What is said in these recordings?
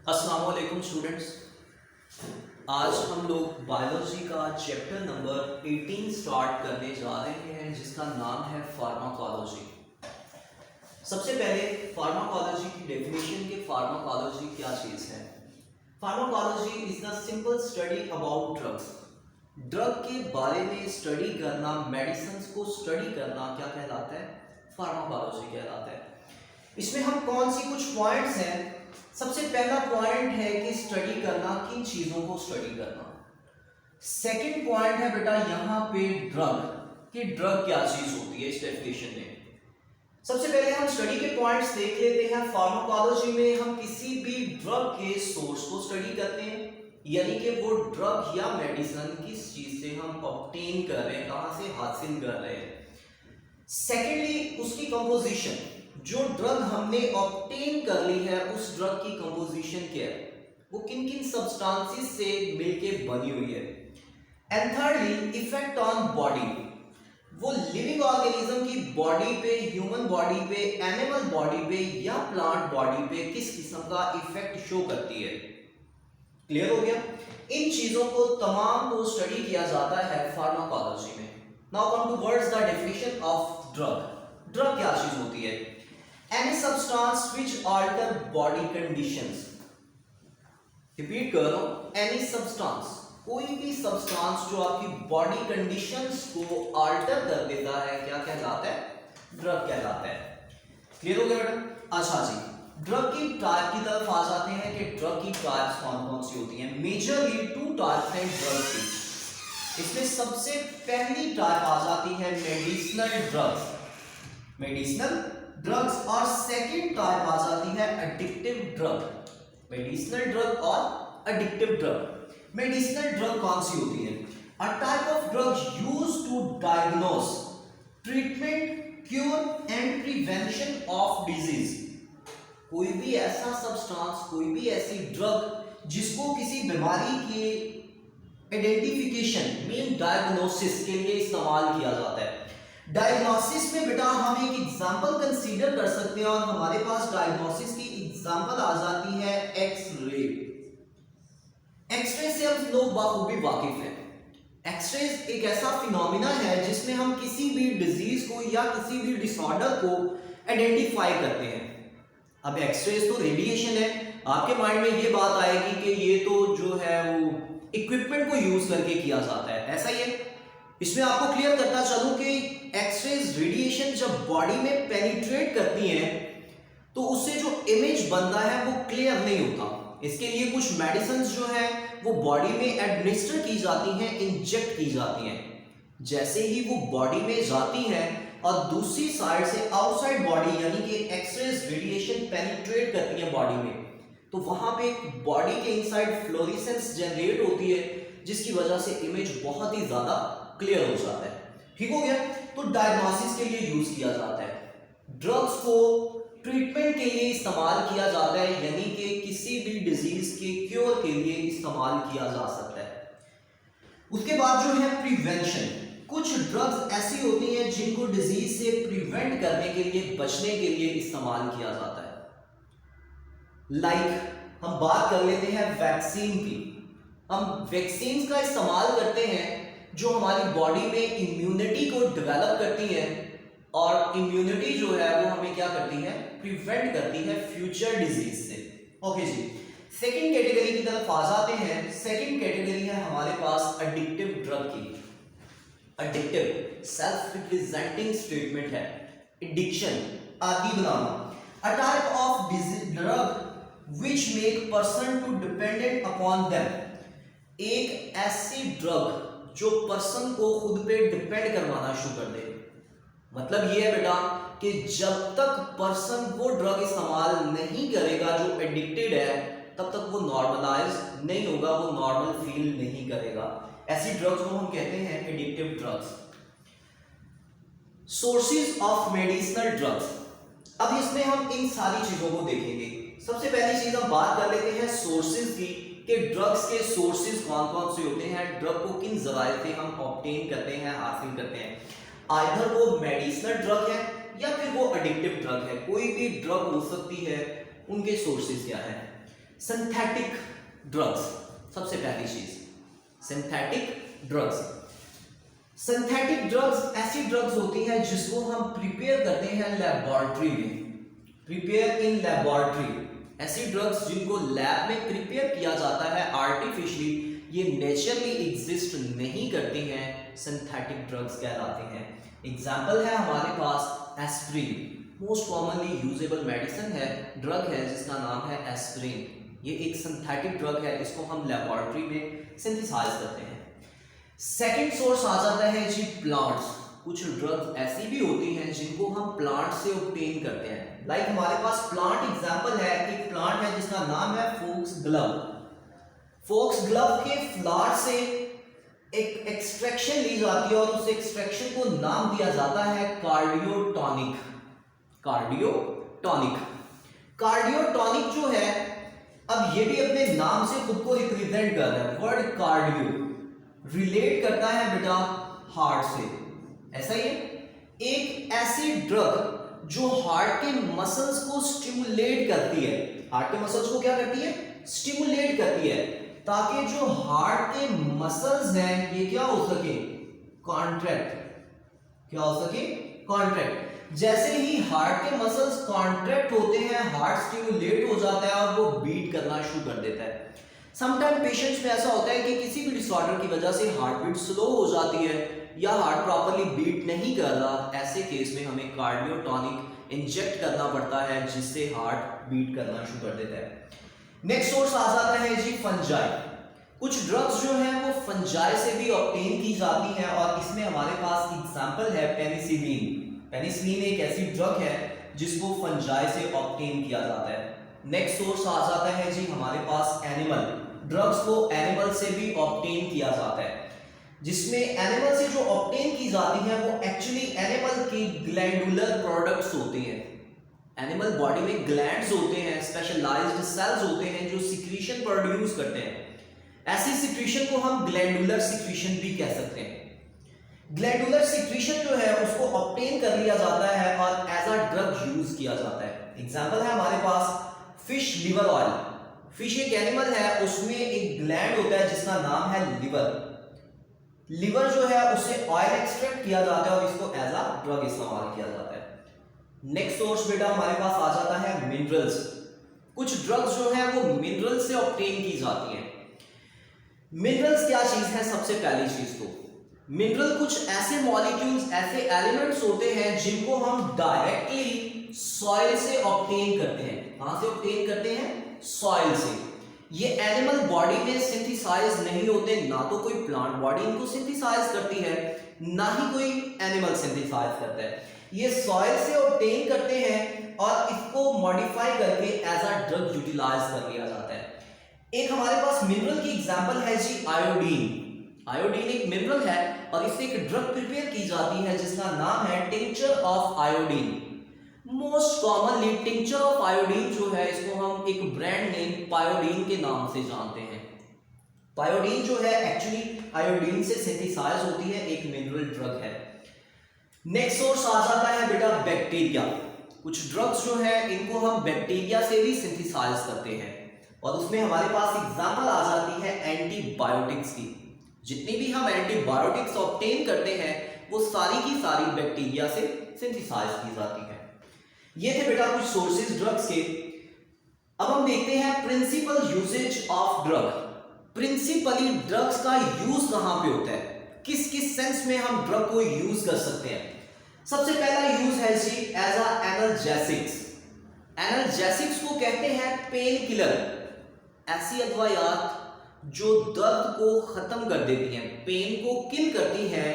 अस्सलाम वालेकुम स्टूडेंट्स। आज हम लोग बायोलॉजी का चैप्टर नंबर 18 स्टार्ट करने जा रहे हैं जिसका नाम है फार्माकोलॉजी। सबसे पहले फार्माकोलॉजी की डेफिनेशन के फार्माकोलॉजी क्या चीज़ है। Pharmacology is the simple study about drugs. Drug के बारे में स्टडी करना, मेडिसिन को स्टडी करना क्या कहलाता है? फार्माकोलॉजी कहलाता है। इसमें हम कौन सी कुछ पॉइंट्स हैं। सबसे पहला पॉइंट है कि स्टडी करना, किन चीजों को स्टडी करना। सेकंड पॉइंट है बेटा यहाँ पे ड्रग, कि ड्रग क्या चीज होती है इस डेफिनेशन में। सबसे पहले हम स्टडी के पॉइंट्स देख लेते हैं। फार्माकोलॉजी में हम किसी भी ड्रग के सोर्स को स्टडी करते हैं, यानी कि वो ड्रग या मेडिसिन किस चीज से हम ऑब्टेन कर रहे हैं, कहां से हासिल कर रहे हैं। सेकेंडली उसकी कंपोजिशन, जो ड्रग हमने ऑब्टेन कर ली है उस ड्रग की कंपोजिशन क्या है, वो किन किन सब्सटेंसेस से मिलके बनी हुई है। And thirdly effect on body, वो लिविंग ऑर्गेनिज्म की बॉडी पे, ह्यूमन बॉडी पे, एनिमल बॉडी पे या प्लांट बॉडी पे किस किस्म का इफेक्ट शो करती है। क्लियर हो गया? इन चीजों को तमाम को स्टडी किया जाता है फार्माकोलॉजी में। Now come to words the definition of drug. Drug क्या चीज होती है? Any substance which alter body conditions। Repeat कर रहा हूं, any substance, कोई भी सब्सटेंस जो आपकी बॉडी कंडीशंस को आल्टर कर देता है क्या कहलाता है? ड्रग कहलाता है। क्लियर हो गया बेटा? अच्छा जी, ड्रग की टाइप की तरफ आ जाते हैं कि ड्रग की टाइप्स कौन कौन सी होती हैं। मेजरली 2 टाइप्स हैं ड्रग की। इसमें सबसे पहली टाइप आ जाती है मेडिसिनल ड्रग्स, मेडिसिनल ड्रग्स, और सेकेंड टाइप आ जाती है एडिक्टिव ड्रग। मेडिसिनल ड्रग और एडिक्टिव ड्रग। मेडिसिनल ड्रग कौन सी होती है? A type of drug used to diagnose, treatment, cure and prevention of disease. कोई भी ऐसा सब्सटेंस, कोई भी ऐसी ड्रग जिसको किसी बीमारी के आइडेंटिफिकेशन, मीन डायग्नोसिस के लिए इस्तेमाल किया जाता है। डायग्नोसिस में बेटा हम एक एग्जांपल कंसीडर कर सकते हैं, और हमारे पास डायग्नोसिस की एग्जांपल आ जाती है एक्सरे। एक्सरे से हम लोग बखूबी वाकिफ हैं। एक्सरे एक ऐसा फिनोमिना है जिसमें हम किसी भी डिजीज को या किसी भी डिसऑर्डर को आइडेंटिफाई करते हैं। अब एक्सरे तो रेडिएशन है, आपके माइंड में ये बात आएगी कि ये तो जो है वो इक्विपमेंट को यूज करके किया जाता है, ऐसा ही है। इसमें आपको क्लियर करता चलूं कि एक्सरेज रेडिएशन जब बॉडी में पेनिट्रेट करती हैं तो उससे जो इमेज बनता है वो क्लियर नहीं होता। इसके लिए कुछ मेडिसिन जो है वो बॉडी में एडमिनिस्टर की जाती हैं, इंजेक्ट की जाती हैं। जैसे ही वो बॉडी में जाती हैं और दूसरी साइड से आउटसाइड बॉडी यानी कि एक्सरेज रेडिएशन पेनिट्रेट करती है बॉडी में, तो वहां पे बॉडी के इनसाइड फ्लोरेसेंस जनरेट होती है जिसकी वजह से इमेज बहुत ही ज्यादा क्लियर हो जाता है। ठीक हो गया? तो डायग्नोसिस के लिए यूज किया जाता है। ड्रग्स को ट्रीटमेंट के लिए इस्तेमाल किया जाता है, यानी कि किसी भी डिजीज के क्योर के लिए इस्तेमाल किया जा सकता है। उसके बाद जो है प्रिवेंशन। कुछ ड्रग्स ऐसी होती हैं जिनको डिजीज से प्रिवेंट करने के लिए, बचने के लिए इस्तेमाल किया जाता है। लाइक हम बात कर लेते हैं वैक्सीन की। हम वैक्सीन का इस्तेमाल करते हैं जो हमारी बॉडी में इम्यूनिटी को डेवलप करती है, और इम्यूनिटी जो है वो हमें क्या करती है? प्रिवेंट करती है फ्यूचर डिजीज से। ओके जी, सेकंड कैटेगरी की तरफ आ जाते हैं। सेकंड कैटेगरी है हमारे पास एडिक्टिव ड्रग की। एडिक्टिव सेल्फ रिप्रेजेंटिंग स्टेटमेंट है, एडिक्शन, आदी बनाना। A type of drug which make person to dependent upon them. एक ऐसी ड्रग जो पर्सन को खुद पे डिपेंड करवाना शुरू कर दे। मतलब ये है बेटा कि जब तक पर्सन वो ड्रग इस्तेमाल नहीं करेगा जो एडिक्टेड है, तब तक वो नॉर्मलाइज नहीं होगा, वो नॉर्मल फील नहीं करेगा। ऐसी ड्रग्स को हम कहते हैं addictive drugs. Sources of medicinal drugs. अब इसमें हम इन सारी चीजों को देखेंगे। सबसे पहली चीज हम बात कर लेते हैं सोर्सेज की, कि ड्रग्स के सोर्सेज कौन कौन से होते हैं, ड्रग को किन जराए से हम ऑब्टेन करते हैं, हासिल करते हैं। आइदर वो मेडिसिनल ड्रग है या फिर वो एडिक्टिव ड्रग है, कोई भी ड्रग हो सकती है। उनके सोर्सेज क्या है? सिंथेटिक ड्रग्स, सबसे पहली चीज सिंथेटिक ड्रग्स। सिंथेटिक ड्रग्स ऐसी ड्रग्स होती हैं जिसको हम प्रिपेयर करते हैं लेबोरेटरी में, प्रिपेयर इन लेबोरेटरी। ऐसी ड्रग्स जिनको लैब में प्रिपेयर किया जाता है आर्टिफिशियली, ये नेचुरली एग्जिस्ट नहीं करती हैं, सिंथेटिक ड्रग्स कहलाते हैं। एग्जाम्पल है हमारे पास aspirin, most commonly usable medicine है, ड्रग है जिसका नाम है एस्प्रिन। ये एक सिंथेटिक ड्रग है, इसको हम लेबोरेटरी में सिंथेसाइज करते हैं। सेकंड सोर्स आ जाता है जी प्लांट्स। कुछ ड्रग्स ऐसी भी होती हैं जिनको हम प्लांट से ऑब्टेन करते हैं। लाइक हमारे पास प्लांट एग्जांपल है, एक प्लांट है जिसका नाम है फोक्सग्लव। फोक्सग्लव के फ्लावर से एक एक्सट्रैक्शन ली जाती है और उस एक्सट्रैक्शन को नाम दिया जाता है कार्डियोटॉनिक। कार्डियोटॉनिक, कार्डियोटॉनिक जो है, अब ये भी अपने नाम से खुद को रिप्रेजेंट कर रहा है। वर्ड कार्डियो रिलेट करता है बेटा हार्ट से, ऐसा ही है। एक ऐसी ड्रग जो हार्ट के मसल्स को स्टिमुलेट करती है, हार्ट के मसल्स को क्या करती है, स्टिमुलेट करती है, ताकि जो हार्ट के मसल्स हैं ये क्या हो सके, कॉन्ट्रैक्ट, क्या हो सके, कॉन्ट्रैक्ट। जैसे ही हार्ट के मसल्स कॉन्ट्रैक्ट होते हैं, हार्ट स्टिमुलेट हो जाता है और वो बीट करना शुरू कर देता है। समटाइम पेशेंट्स में ऐसा होता है कि किसी भी डिसऑर्डर की वजह से हार्ट बीट स्लो हो जाती है या हार्ट प्रॉपर्ली बीट नहीं कर रहा, ऐसे केस में हमें कार्डियोटॉनिक इंजेक्ट करना पड़ता है जिससे हार्ट बीट करना शुरू कर देता है। नेक्स्ट सोर्स आ जाता है जी फंजाई। कुछ ड्रग्स जो हैं वो फंजाई से भी ऑब्टेन की जाती हैं और इसमें हमारे पास एग्जांपल है पेनिसिलिन। पेनिसिलिन एक ऐसी ड्रग है जिसको फंजाई से ऑब्टेन किया जाता है। नेक्स्ट सोर्स आ जाता है जी हमारे पास एनिमल। ड्रग्स को एनिमल से भी ऑब्टेन किया जाता है, जिसमें एनिमल से जो ऑब्टेन की जाती है वो एक्चुअली एनिमल की ग्लैंडुलर प्रोडक्ट्स होते हैं। एनिमल बॉडी में ग्लैंड्स होते हैं, स्पेशलाइज्ड सेल्स होते हैं जो सिक्रीशन प्रोड्यूस करते हैं। ऐसी सिक्रीशन को हम ग्लैंडुलर सिक्रीशन भी कह सकते हैं। ग्लैंडुलर सिक्रीशन जो है उसको ऑब्टेन कर लिया जाता है और एज अ ड्रग यूज किया जाता है। एग्जांपल है हमारे पास फिश लिवर ऑयल। फिश एक एनिमल है, उसमें एक ग्लैंड होता है जिसका नाम है लिवर। लिवर जो है उससे ऑयल एक्सट्रैक्ट किया जाता है और इसको एज अ ड्रग इस्तेमाल किया जाता है। नेक्स्ट सोर्स बेटा हमारे पास आ जाता है मिनरल्स। कुछ ड्रग्स जो है वो मिनरल्स से ऑब्टेन की जाती हैं। मिनरल्स क्या चीज है, सबसे पहली चीज तो मिनरल कुछ ऐसे मॉलिक्यूल्स, ऐसे एलिमेंट्स होते हैं जिनको हम डायरेक्टली सॉइल से ऑब्टेन करते हैं। कहां से ऑब्टेन करते हैं, सॉइल से। ये एनिमल बॉडी में सिंथेसाइज नहीं होते, ना तो कोई प्लांट बॉडी इनको सिंथेसाइज करती है, ना ही कोई एनिमल सिंथेसाइज करता है। ये सॉइल से ऑब्टेन करते हैं और इसको मॉडिफाई करके एज अ ड्रग यूटिलाइज कर लिया जाता है। एक हमारे पास मिनरल की एग्जांपल है जी आयोडीन। आयोडीन एक मिनरल है और इससे एक ड्रग प्रिपेयर की जाती है जिसका नाम है tincture of iodine. Most commonly tincture of iodine जो है इसको हम एक ब्रांड नेम पायोडीन के नाम से जानते हैं। पायोडीन जो है एक्चुअली आयोडीन से सिंथेसाइज होती है, एक मिनरल ड्रग है। नेक्स्ट सोर्स आ जाता है बेटा बैक्टीरिया। कुछ ड्रग्स जो है इनको हम बैक्टीरिया से भी सिंथेसाइज करते हैं और उसमें हमारे पास एग्जांपल आ जाती है एंटीबायोटिक्स की। जितनी भी हम एंटीबायोटिक्स ऑब्टेन करते हैं वो सारी की सारी बैक्टीरिया से सिंथेसाइज की जाती है। ये थे बेटा कुछ सोर्सेज ड्रग्स के। अब हम देखते हैं principal usage of drug. Principally drugs का यूज कहां पे होता है, किस किस सेंस में हम ड्रग को यूज कर सकते हैं। सबसे पहला यूज है जी एज अ एनाल्जेसिक्स। एनाल्जेसिक्स को कहते हैं पेन किलर, ऐसी अदवायात जो दर्द को खत्म कर देती हैं, पेन को किल करती हैं,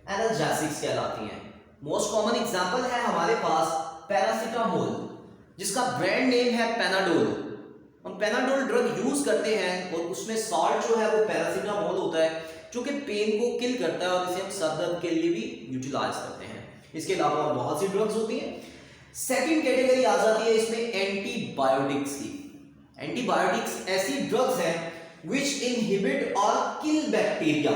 एनाल्जेसिक्स कहलाती हैं। मोस्ट कॉमन एग्जांपल है हमारे पास पैरासीटामोल, जिसका ब्रांड नेम है पेनाडोल। हम पेनाडोल ड्रग यूज करते हैं और उसमें सॉल्ट जो है वो पैरासीटामोल होता है जो कि पेन को किल करता है और इसे हम सर दर्द के लिए भी यूटिलाइज करते हैं। इसके अलावा और बहुत सी ड्रग्स होती हैं। सेकंड कैटेगरी आ जाती है इसमें एंटीबायोटिक्स की। एंटीबायोटिक्स ऐसी ड्रग्स हैं विच इनहिबिट और किल बैक्टीरिया।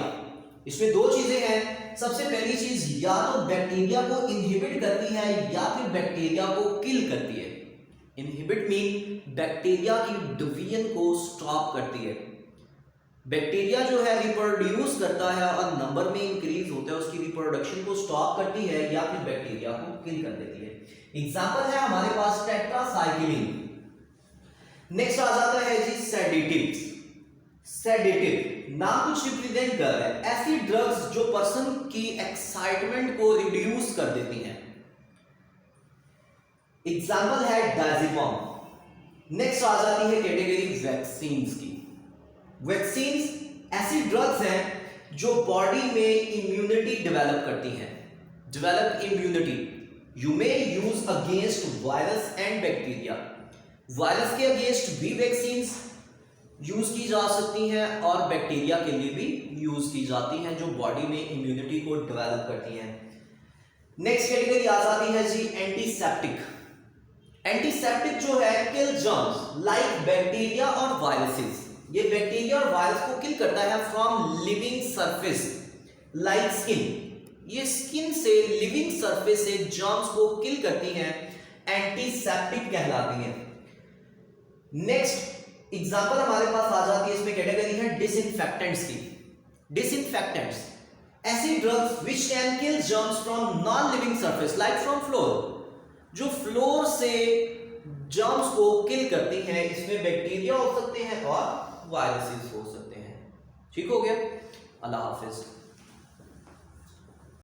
इसमें दो चीजें हैं। सबसे पहली चीज, या तो बैक्टीरिया को इनहिबिट करती है या फिर बैक्टीरिया को किल करती है। इनहिबिट मीन बैक्टीरिया की डिवीजन को स्टॉप करती है। बैक्टीरिया जो है रिप्रोड्यूस करता है और नंबर में इंक्रीज होता है, उसकी रिप्रोडक्शन को स्टॉप करती है या फिर बैक्टीरिया को किल कर देती है। एग्जांपल है हमारे पास टेट्रासाइक्लिन। नेक्स्ट आ जाता है जी सेडेटिव्स। सेडेटिव नाम कुछ रिप्रेजेंट कर रहा है ऐसी ड्रग्स जो पर्सन की एक्साइटमेंट को रिड्यूस कर देती हैं। एग्जांपल है डायज़ेपम। नेक्स्ट आ जाती है कैटेगरी वैक्सीन्स की। वैक्सीन्स ऐसी ड्रग्स हैं जो बॉडी में इम्यूनिटी डेवलप करती हैं। Develop immunity you may use against virus and bacteria. Virus के अगेंस्ट भी वैक्सीन्स यूज की जा सकती हैं और बैक्टीरिया के लिए भी यूज की जाती हैं जो बॉडी में इम्यूनिटी को डेवलप करती हैं। नेक्स्ट कैटेगरी आ जाती है जी एंटीसेप्टिक। एंटीसेप्टिक जो है किल जर्म्स लाइक बैक्टीरिया और वायरसेस। ये बैक्टीरिया और वायरस को किल करता है from living surface like skin. ये स्किन से लिविंग सरफेस से जर्म्स को किल करती हैं, एंटीसेप्टिक कहलाती हैं। नेक्स्ट एग्जांपल हमारे पास आ जाती है इसमें कैटेगरी है डिसइंफेक्टेंट्स की। डिसइंफेक्टेंट्स ऐसी drugs which can kill germs from non living surface like from floor, जो फ्लोर से जर्म्स को किल करती हैं। इसमें बैक्टीरिया हो सकते हैं और वायरसेस हो सकते हैं। ठीक हो गया। अल्लाह हाफिज।